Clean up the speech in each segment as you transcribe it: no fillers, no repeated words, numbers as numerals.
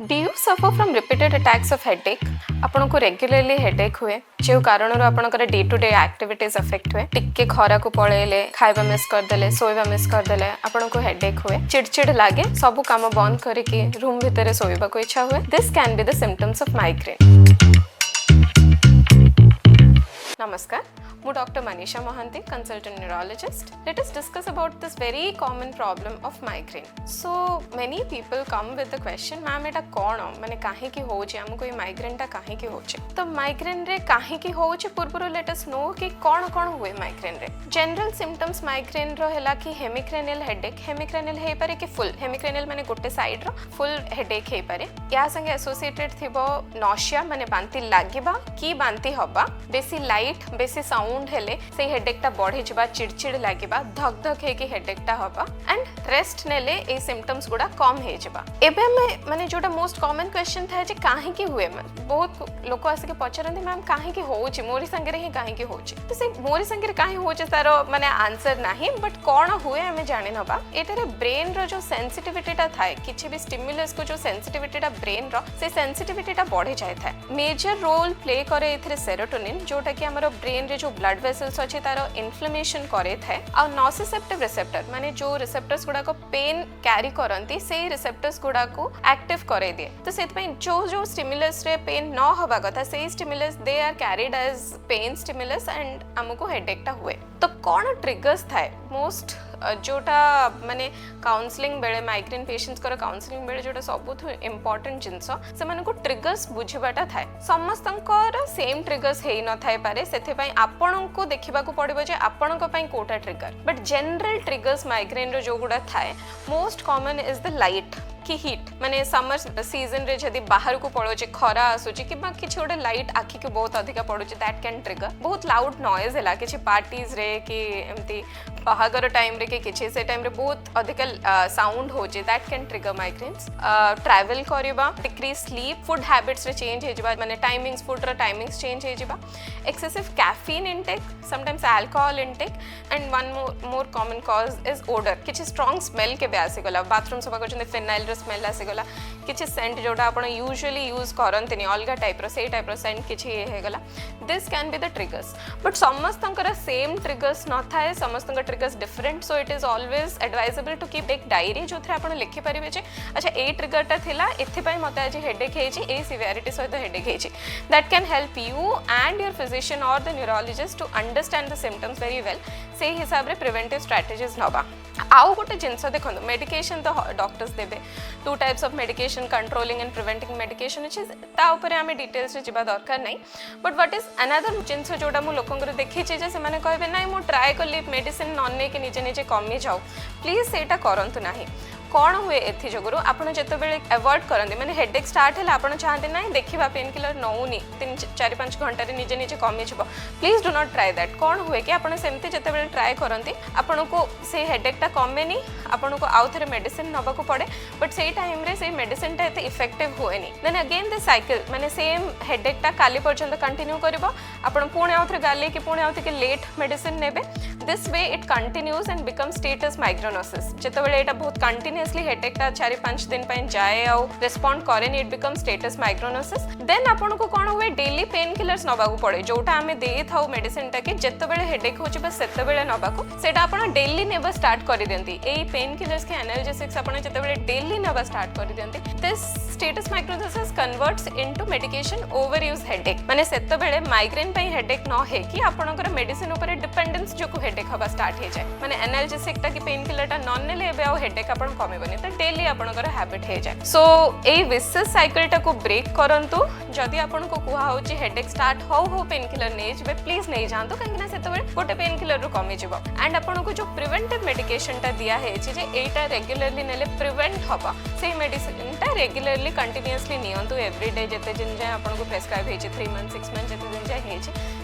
Do you suffer from repeated attacks of headache? आपन को regularly headache हुए जो कारण आपनकर day to day activities affect हुए टिके खरा को पळेले खाइबा मिस कर देले सोइबा मिस कर देले आपन को हेडेक हुए चिड़चिड़ लागे सब काम बंद करके रूम भितर सोइबा को इच्छा हुए this can be the symptoms of migraine. Namaskar, I'm Dr. Manisha Mohanty, consultant neurologist. Let us discuss about this very common problem of migraine. So many people come with the question, ma'am, এটা কোন মানে কাहे की होउची हमको ये migraine टा काहे की होउची तो migraine रे काहे की होउची पूर्वरु let us know कि कोन कोन हुए migraine रे। General symptoms migraine रो हैला कि hemicranial headache, hemicranial हे पारे कि full hemicranial माने गोटे साइड रो full headache हे पारे या संगे associated थिबो nausea माने बांती लागिबा की बांती हबा बेसी लाइट बेसी साउंड हेले से हेडेक टा बढ़ी जबा चिड़चिड़ लागिबा धक धक हे कि हेडेक टा हबा एंड रेस्ट नेले ए सिम्पटम्स गुडा कम हे जबा। एबे में माने जोटा मोस्ट कॉमन क्वेश्चन था जे काहे की हुए बहुत लोक आसे के पचरंती मैम काहे की होउची मोरी संगे रे ही काहे की होउची तो से मोरी संगे रे काहे होउची तारो माने आंसर नाही बट कोन हुए हमें जाने नबा एटारे ब्रेन रो जो सेंसिटिविटी टा थाए किछि भी स्टिमुलस को जो सेंसिटिविटी टा ब्रेन रो से सेंसिटिविटी टा बढ़ी जाय थाए मेजर रोल प्ले करे एथरे सेरोटोनिन जोटा कि हमरो ब्रेन रे जो ब्लड वेसल्स अछि तारो इन्फ्लेमेशन करे थाए आ नोसिसेप्टिव रिसेप्टर माने जो रिसेप्टर्स गुडा को पेन कैरी करंती से रिसेप्टर्स गुडा को एक्टिव करे दिए तो सेत पे जो स्टिमुलस रे पेन न होबा कथा से stimulus they are carried as pain stimulus and हमको हेडेक टा हुए तो कोन ट्रिगर्स थाए मोस्ट जोटा माने काउंसलिंग बेले माइग्रेन पेशेंट्स कर काउंसलिंग बेले जोटा सबुठ इंपोर्टेंट जिंस से माने को ट्रिगर्स बुझिबाटा थाए समस्तंकर सेम ट्रिगर्स हेई न थाए पारे सेथे पई आपन को देखिबा को पड़िबो जे आपन को पई कोटा trigger but general triggers migraine रो जो गुडा थाए most common is the light कि हीट माने समर सीजन रे जदी बाहर को पड़ो जे खरा आसुची कि बा किछ ओडे लाइट आखि के बहुत अधिका पड़ो जे दैट कैन ट्रिगर बहुत लाउड नॉइज हैला किछ पार्टीज रे कि एमती बाहागर टाइम रे किछ से टाइम रे बहुत अधिका साउंड हो जे that can trigger migraines travel करबा डिक्रीज स्लीप फूड हैबिट्स रे चेंज हे जबा माने टाइमिंग्स फूड रो टाइमिंग्स चेंज हे जबा excessive caffeine intake sometimes alcohol intake and one more common cause is odour किछ स्ट्रांग स्मेल के आसी गला बाथरूम सफा करछन फिनाइल रो स्मेल आसी गला किछ सेंट जोटा आपण यूजुअली यूज करंतनी अलगा टाइप रो से टाइप रो सेंट किछ हे गला this can be the triggers but समस्तंकर सेम ट्रिगर्स न थाए समस्तंकर triggers different so it is always advisable to keep एक डायरी जोथरे आपण लिखि परिबे जे अच्छा ए ट्रिगरटा थिला एथि पई मते आज हेडेक हेची ए सिवियरिटी सहित हेडेक हेची that can help you and your physician or the neurologist to understand the symptoms very well से हिसाब रे प्रिवेंटिव स्ट्रेटजीज नबा आउ गोटे जिनस देखो मेडिकेशन तो डॉक्टर्स देबे two types of medication controlling and preventing medication अछि ता ऊपर आमे डिटेल्स रे जिबा दरकार नै बट व्हाट इज अनदर जिनस जोटा मु लोकंगर देखि जे से माने कहबे नै मु ट्राई करली मेडिसिन न ने के निजे निजे कमी जाऊ प्लीज सेटा करंतु नाही कौन हुए एथि जगरु आपण जते बेले अवॉइड करंदी माने हेडेक स्टार्ट हैला आपण चाहते नै देखिबा पेन किलर नौनी 3-4-5 घंटा रे निजे निजे कमी छबो please do not try that कौन हुए कि आपण सेमते जते बेले ट्राई करंती आपण को से हेडेक टा कमेनी आपण को आउ थरे मेडिसिन नबा को पड़े बट सेई टाइम रे से मेडिसिन टा एते इफेक्टिव होएनी देन अगेन द साइकिल माने सेम हेडेक टा काली पर्यंत कंटिन्यू करबो आपण पुणे आउ थरे गाले कि पुणे आउ थके लेट मेडिसिन नेबे this way it continues and become status migrainosus जते बेले एटा बहुत कंटिन्यूअसली हेडेक टा 4-5 दिन पय जाए आ रिस्पोंड करेनी इट बिकम स्टेटस माइग्रेनोसिस देन आपण को कोन हुए डेली पेन किलर्स नबा को पड़े जोटा हमें दे थाउ मेडिसिन टा कि जते बेले हेडेक होची बस सेते बेले नबा को सेटा आपण डेली नेबा स्टार्ट करि देंती ए पेन किलर्स के एनाल्जेसिक्स आपण जते बेले डेली नेबा स्टार्ट करि देंती this status migrainosus converts into medication over use headache माने सेते बेले माइग्रेन पय हेडेक न हे कि आपणकर मेडिसिन ऊपर डिपेंडेंस जो को हेडेक हबा स्टार्ट हे जाय माने एनाल्जेसिक टा कि पेन किलर टा नन नेले एबे आ हेडेक आपण कमेबनी तो डेली आपणकर हैबिट हे जाय सो ए विशेष साइकिल टा को ब्रेक करंतु जदि आपण को कुहा होची हेडेक स्टार्ट हो पेन किलर नै जबे प्लीज नै जानतो काहे ना सेते बेले गोटे पेन किलर रो कमी जिवो एंड आपण को जो प्रिवेंटिव मेडिकेशन टा दिया हे जे एटा रेगुलरली नेले प्रिवेंट हबा से मेडिसिन टा रेगुलरली कंटीन्यूअसली नियंतु एवरीडे जते दिन जाय आपण को प्रेस्क्राइब हे 3 मंथ 6 मंथ जते दिन जाय हे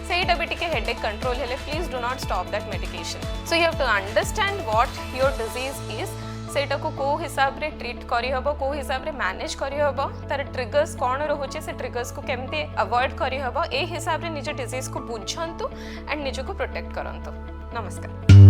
सेटा भी टिके हेडेक कंट्रोल हेले please do not stop that medication so you have to understand what your disease is सेटा को हिसाब रे ट्रीट करी हबो को हिसाब रे मैनेज करी हबो तार ट्रिगर्स कोन रहउचे से ट्रिगर्स को केमते अवॉइड करी हबो ए हिसाब रे निज डिजीज को बुझंतु एंड निज को प्रोटेक्ट करंतु नमस्कार।